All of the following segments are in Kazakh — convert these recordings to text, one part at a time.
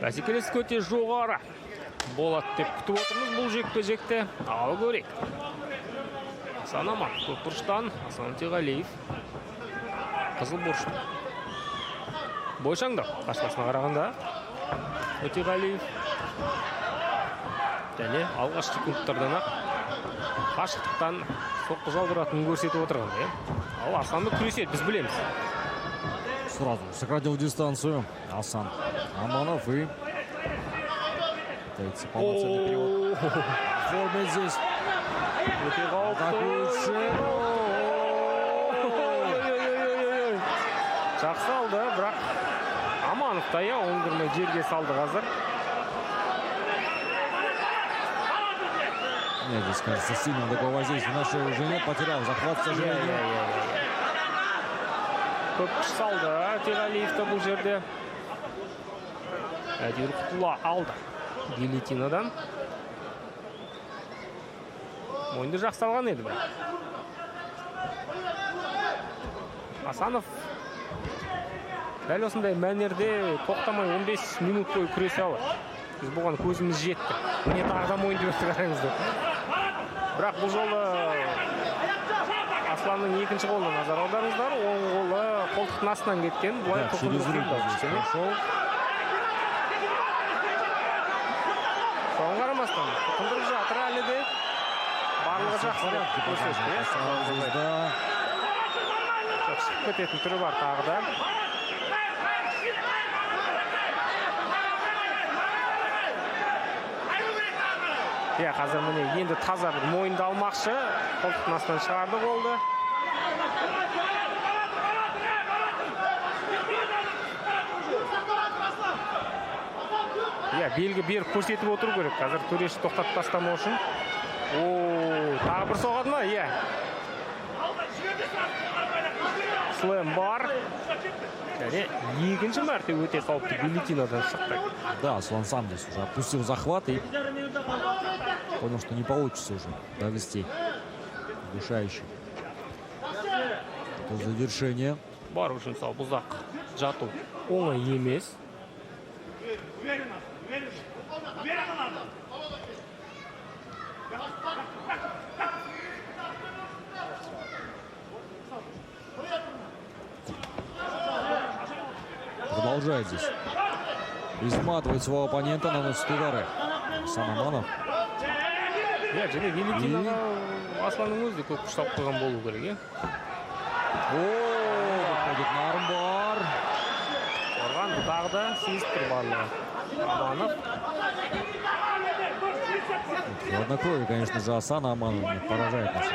Бәсекелестік өте жоғары болады деп күтіп отырмыз бұл жекпе-жекте. Ал көрейік. Асан Аман көк бұрыштан, Асан Өтеғалиев қызыл бұрышта. Бойшаңдап қашпасына қарағанда Өтеғалиев және алғашқы секундтардан ақ қашықтықтан соққы жаудыратынын көрсетіп отырған. Ал Асанды күреседі, біз білеміз. Сразу сократил дистанцию Асан Аманов и пытается полноценный перевод. Оформить здесь. Жақсы алды, бірақ Аманов та оңдырмай жерге салды қазір. Нет, здесь, кажется, сильно такого воздействия на шею уже нет. Потерял захват, к сожалению. Көп күш салды Өтеғалиевті бұл жерде. Әйтеуір құтыла алды гильотинадан. Мойынды жақсы алған еді бе. Асанов дәл осындай мәнерде тоқтамай 15 минут бойы күресе алады. Біз бұған көзіміз жетті. Міне тағы да мойынды өтті қараңызды. Бірақ бұл жолы Асланның екінші қолына назар аударыңыздар. Оң қолы қолтықтың астынан кеткен. Бұлай тоқынды соған қарамастан тоқындырып жатыр әлі де. Барлығы жақсы деп көрсетті. Шығып кететін түрі бар тағы да. Қазір міне енді таза бір мойынды алмақшы. Қолтықтың астынан шығарды болды. Белгі беріп көрсетіп отыру керек. Қазір төреші тоқтатып тастамау үшін. Тағы бір соғады ма? Слэм бар. Және екінші мәрте өте қауіпті гильотинадан шықты. Да, Аслан сам здесь уже опустил захват и понял, что не получится уже довести удушающий. Это завершение. Бар үшін сал бұзақ жату оңай емес. Продолжает здесь изматывать своего оппонента, наносит удары. Асан Аманов. Және гильотинаға Асланның өзі көп күш салып қойған болу керек. Выходит на армбар. Орған бұтағы да сейіст тұр барлығы. Аманов. Хладнокровие, конечно же, Асана Аманова поражает нас.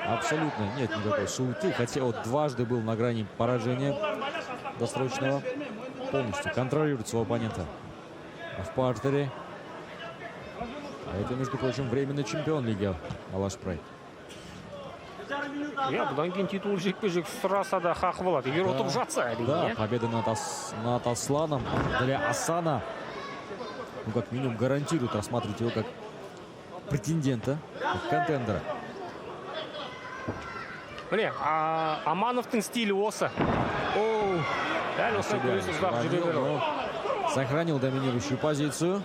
Абсолютно нет никакой суеты. Хотя вот дважды был на грани поражения досрочного. Полностью контролирует своего оппонента в партере. А это, между прочим, временный чемпион лиги Алашпрай. Бұдан кейін титул жекпе-жек сұраса да хақы болады. Егер ұтып жатса әрине. Да, победа над Асланом для Асана, ну, как минимум, гарантирует рассматривать его как претендента, как контендера. Міне, Амановтың стилі осы. Дәл осы күресі ұзақ жүре беру. Сохранил доминирующую позицию.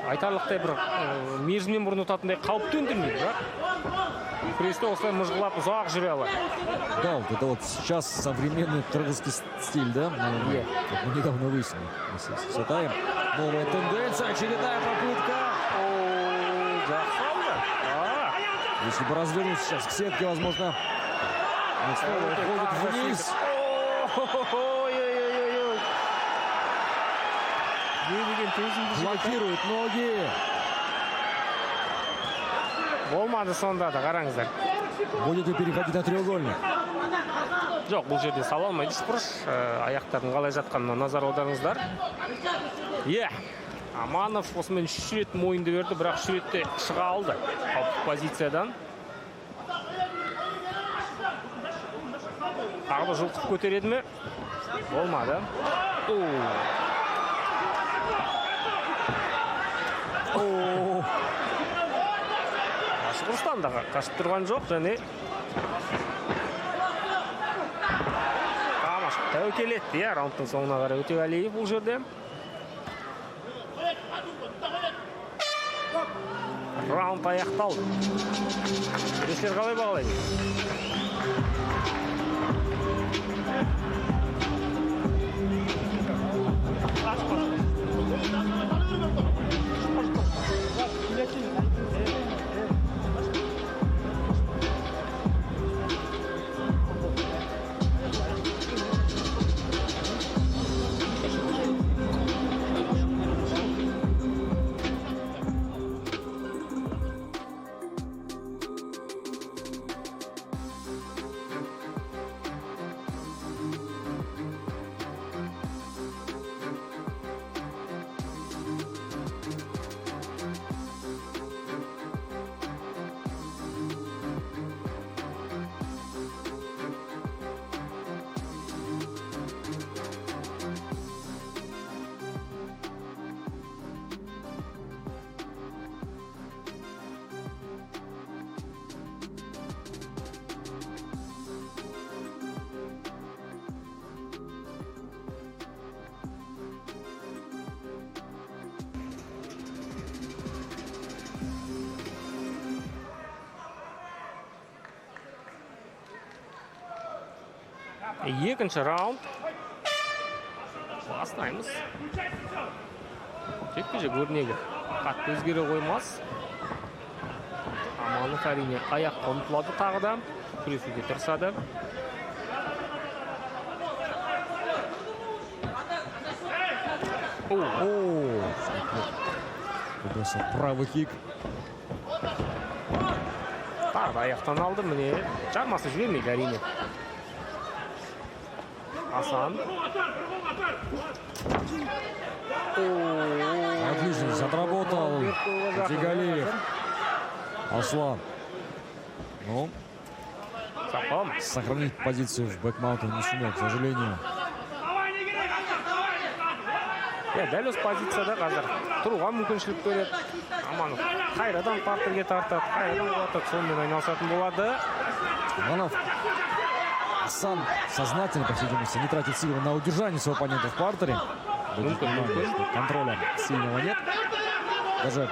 Айтарлықтай бір мерзімнен бұрын ұтатындай қауіп төндірмейді, бірақ күресте осылай мұжғылап ұзақ жүре алады. Да, вот это вот сейчас современный кыргызский стиль, да? Мы недавно выяснили с Сатаем. Новая тенденция, очередная попытка. Если бы развернуть сейчас к сетке, возможно, снова уходит вниз. Блокирует ноги. Болмады сонда да, қараңыздар. Будет ли переходить на треугольник? Жоқ, бұл жерде сала алмайды. Үшбұрыш аяқтардың қалай жатқанына назар аударыңыздар. Аманов осымен 3 рет мойынды берді, бірақ 3 ретте шыға алды қауіпті позициядан. Тағы да жұлқып көтереді ме? Болмады. Ашығырстан қашып тұрған жоқ, және Тәуекел етті, раундтың соңына қарай Өтеғалиев бұл жерде. Раунд аяқталды. Төрешілер қалай бағалайды? Екінші раунд. Бастаймыз. Жекпе-жек өрнегі қатты өзгере қоймас. Аманов әрине аяққа ұмтылады тағы да. Күресуге тырысады. Удался правый кик. Тағы да аяқтан алды. Міне жармасы жібермейді әрине. Асан. Отлично отработал Өтеғалиев. Аслан. Ну, сохранить позицию в бэкмаунте не сумел, к сожалению. Дәл осы позицияда қазір тұруға мүмкіншілік береді. Аманов қайрадан партерге тартады, қайрадан қуатады, сонымен айналысатын болады. Аманов. Асан сознательно, по всей видимости, не тратит силы на удержание своего оппонента в партере. Контроля сильного нет. Даже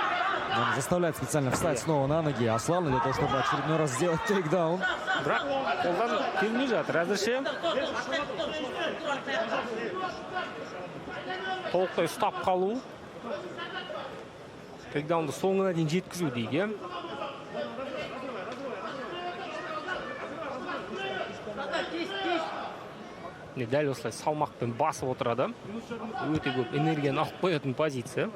он заставляет специально встать снова на ноги Аслана для того, чтобы очередной раз сделать тейкдаун. Бірақ қолдан келмей жатыр әзірше. Толықтай ұстап қалу. Тейкдаунды соңына дейін жеткізу дейге. Дәл осылай салмақпен басып отырады. Өте көп энергияны алып қоятын позиция.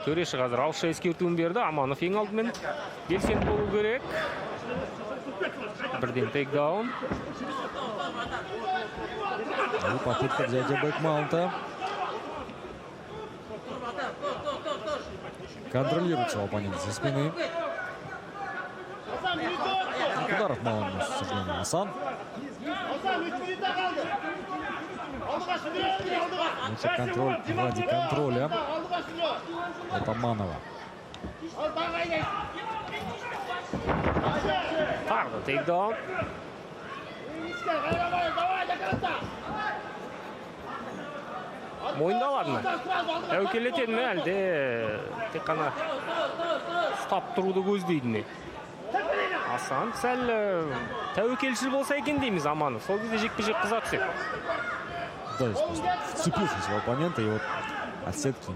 Төреші қазір ауызша ескертуін берді. Аманов ең алдымен белсенді болу керек. Бірден тейкдаун. Попытка взятия бэкмаунта. Контролируется оппонент со спины. Ударов мало, к сожалению. Асан. Лучше контроль ради контроля от Аманова. Тағы тейкдаун. Мойындалады ма? Тәуекел етеді ме, әлде тек қана ұстап тұруды көздейді ме? Асан сәл тәуекелшіл болса екен дейміз Аманов. Сол кезде жекпе-жек қыза түседі. Да, вцепился в своего оппонента и вот от сетки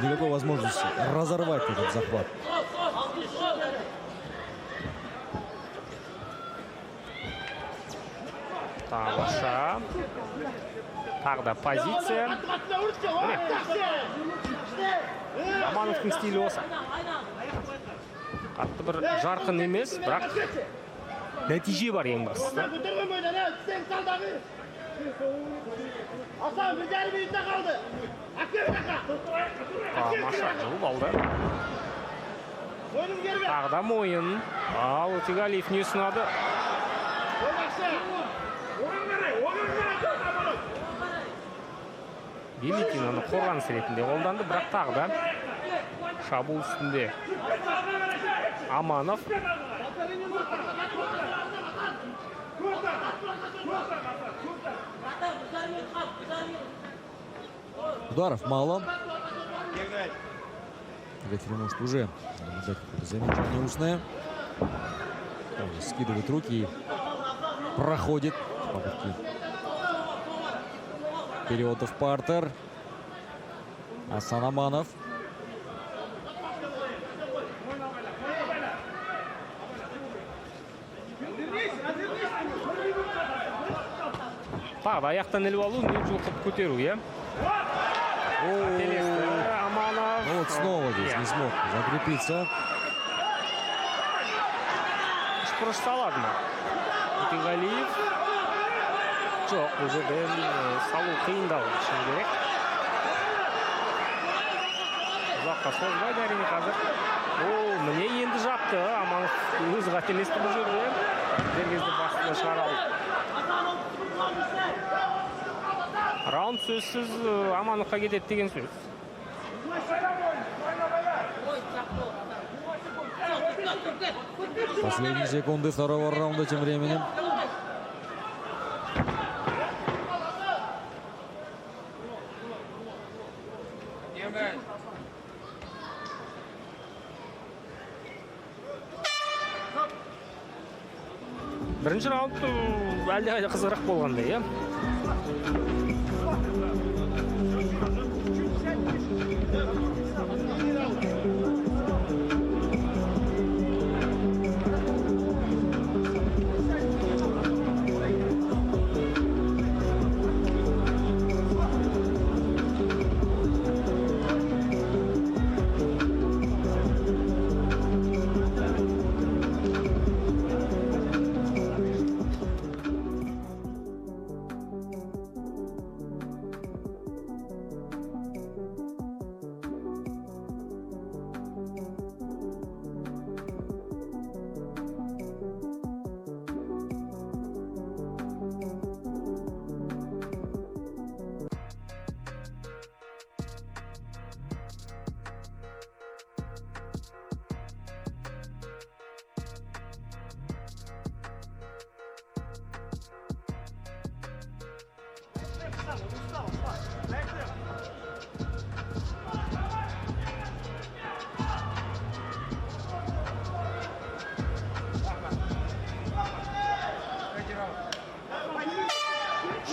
никакой возможности разорвать этот захват. Тамаша. Тағы да позиция. Амановтың стилі осы. Қатты бір жарқын емес, бірақ нәтиже бар ең бастысы. Тамаша жұлып алды. Тағы да мойын. Ал Өтеғалиев не ұсынады? Гилетинаны қорғаныс ретінде қолданды, бірақ тағы да шабуыл үстінде Аманов. Ударов мало. Рефери может уже дать какое-то замечание устное. Он скидывает руки и проходит попытки перевода в партер. Асан Аманов. Тағы да аяқтан іліп алу, не жұлқып көтеру, е? Аманов. Ну вот снова здесь не смог закрепиться. Үшпұрыш салады ма? Өтеғалиев. Жоқ, бұл жерден салу қиындау үшін керек. Ұзаққа созбайды әрине қазір. Міне енді жапты. Аманов өзі қателесті бұл жерде. Дер кезде басында шығара алды. Раунд сөзсіз Амановқа кетеді деген сөз. Последние секунды второго раунда тем временем. Бірінші раунд әлдеқайда қызығырақ болғандай, е?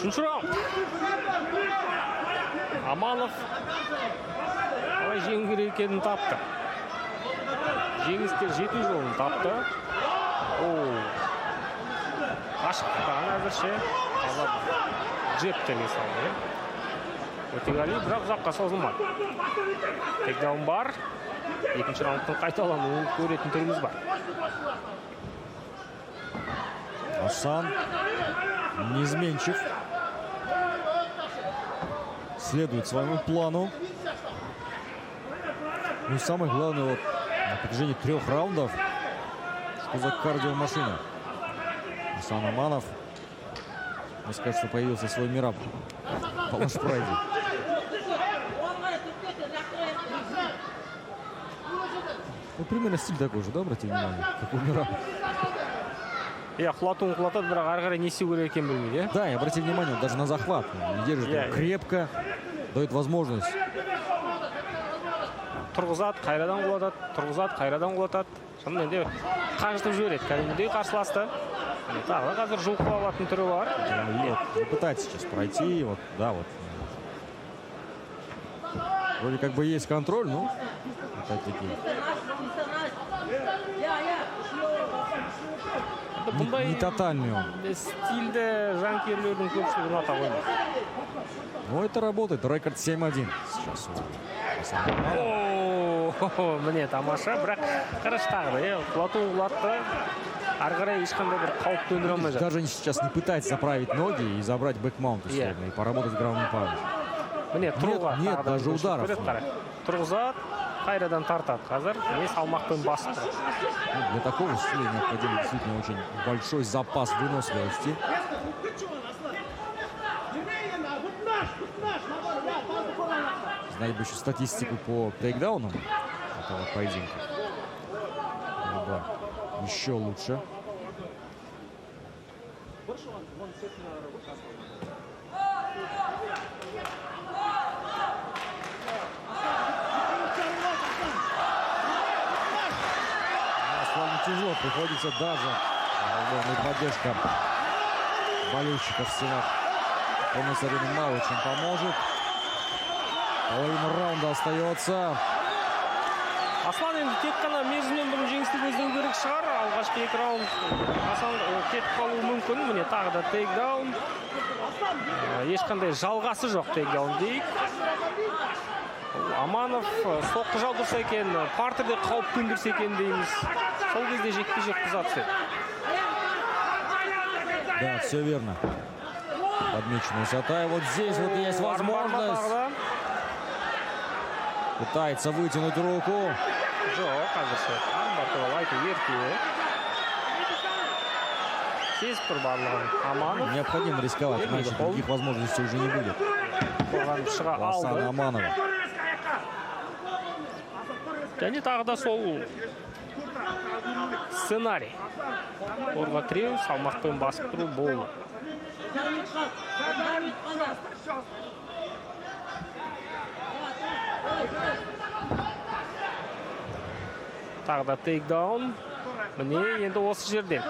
Үшінші раунд. Аманов қалай жеңгір екенін тапты. Жеңістер жету жолын тапты. Қашықтықтан әзірше джептерге салды. Өтеғали бірақ ұзаққа созылмады. Текдаун бар. Екінші раундтың қайталануын көретін түріміз бар. Асан неизменчив. Следует своему плану. Ну и самое главное, вот на протяжении 3 раундов, что за кардиомашина. Асан Аманов, можно сказать, что появился свой мираб. Палаш пройди. Ну, примерно стиль такой же, да, обратите внимание, как у мираба. Құлатуын құлатады, бірақ ары қарай не істеу керек екенін білмейді. Да, и обратите внимание, даже на захват. Он держит его крепко, дает возможность. Тұрғызады, қайрадан құлатады, тұрғызады, қайрадан құлатады. Шынымен де қажытып жібереді. Кәдімгідей қарсыласты. Тағы қазір жұлқып алатын түрі бар. Пытается сейчас пройти, вот, да, вот. Вроде как бы есть контроль, но опять-таки. Не тотальный он. Стильді жанкерлердің көпшілігін ата қоймайды. Ну, это работает. Рекорд 7-1. Сейчас. Міне тамаша, бірақ қараш тағы. Құлатуын құлатты. Ары қарай ешқандай бір қауіп төндіре алмай жатыр. Даже сейчас не пытается заправить ноги и забрать бэкмаунт условно, и поработать граунд паунд. Нет, даже ударов. Тұрғызады, қайрадан тартады. Қазір не салмақпен басып тұрады. Для такого стиля необходим действительно очень большой запас выносливости. Знать бы еще статистику по тейкдаунам этого поединка. Было бы еще лучше. Аслану тяжело приходится даже. Возможно, поддержка болельщиков в стенах Теннис-арены мало чем поможет. Половина раунда остается. Аслан енді тек қана мерзімнен бұрын жеңісті көздеу керек шығар. Алғашқы 2 раунд Аслан кетіп қалуы мүмкін. Міне тағы да тейкдаун. Ешқандай жалғасы жоқ тейкдаун дейік. Аманов соққы жаудырса екен, партерде қауіп төндірсе екен дейміз. Сол кезде жекпе-жек қыза түседі. Да, все верно. Подмечена высота. И вот здесь вот есть возможность. Пытается вытянуть руку. Жоқ, қазірше. Бартолай айту ертеу. Сезіп тұр барлығын. Аманов. Необходимо рисковать, иначе других возможностей уже не будет. Қорғанып шыға алды. Асан Аманова. Және тағы да сол сценарий. Орға тіреу, салмақпен басып тұру болды. Тағы да тейкдаун. Міне енді осы жерден.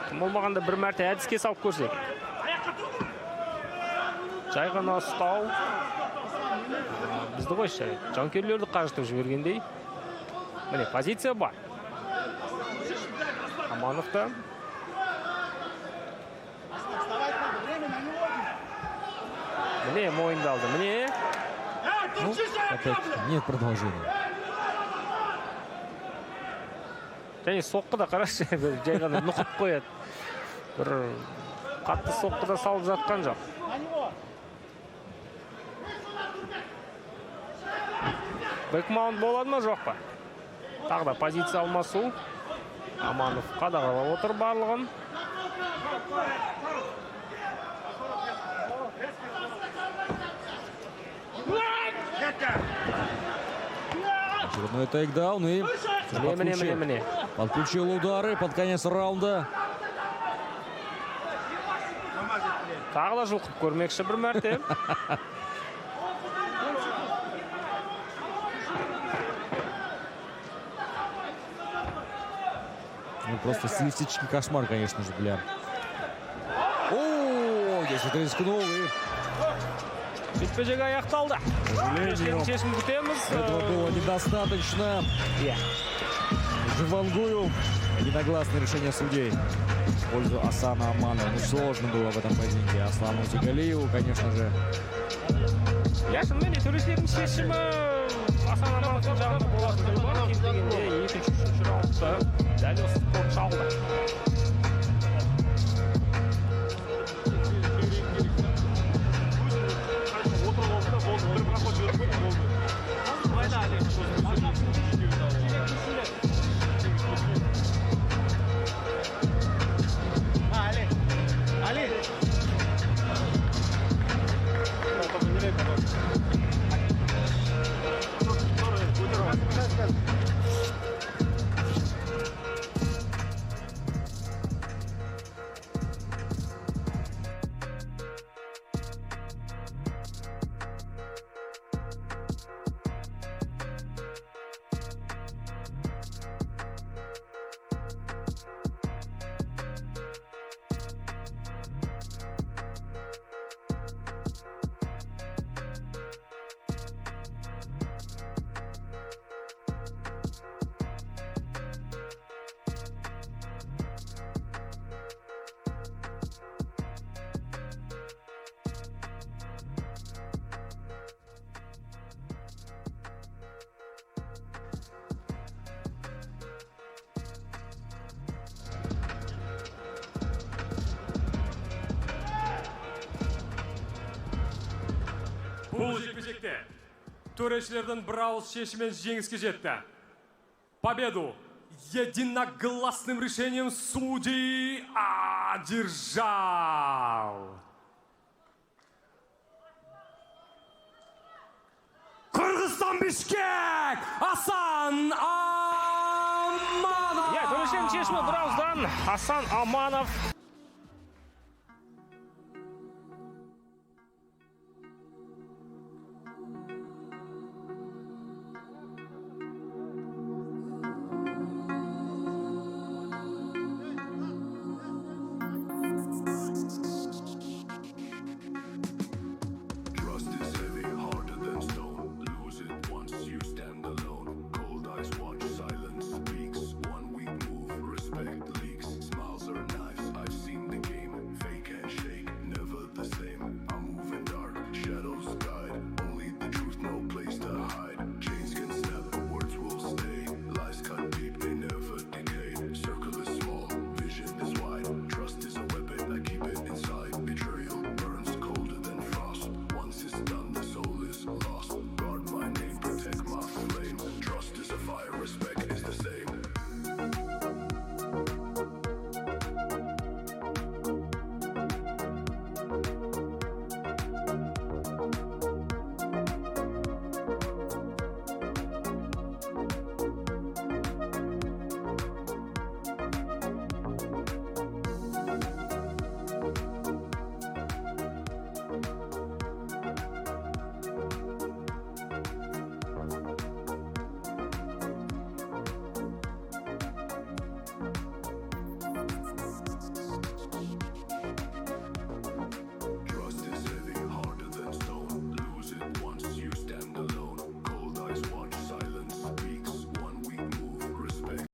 Кім болмағанда бір мәрте әдіске салып көрсек. Жай ғана ұстау. Бізді қойшы, жанкерлерді қажытып жібергендей. Міне позиция бар. Амановта. Міне мойындалды. Міне. Ну, опять нет продолжения. Және соққы да қарашы, жай ғана нұқып қояды. Бір қатты соққы да салып жатқан жоқ. Бэкмаунт болады ма, жоқ па? Тағы да позиция алмасу. Аманов қадағалап отыр барлығын. Очередной тейкдаун и подключил удары под конец раунда. Тағы да жұлқып көрмекші бір мәрте. Ну, просто стилистический кошмар, конечно же, для... О, здесь вот рискнул и... Жекпе-жек аяқталды. Шешім күтеміз. Этого было недостаточно. Живангую. Единогласное решение судей в пользу Асана Аманова. Ну, сложно было в этом поединке Аслану Утегалиеву, конечно же. Я шынымен де төрешілердің шешімі Асан Амановтың жағында болады. Кез дегенде екінші раундта дәл осы спортшы алды. Бұл жекпе-жекте төрешілердің бір ауыз шешіммен жеңіске жетті. Победу единогласным решением судей одержал Кыргызстан Бишкек Асан Аманов. Иә, төрешенің шешімі бірауыздан Асан Аманов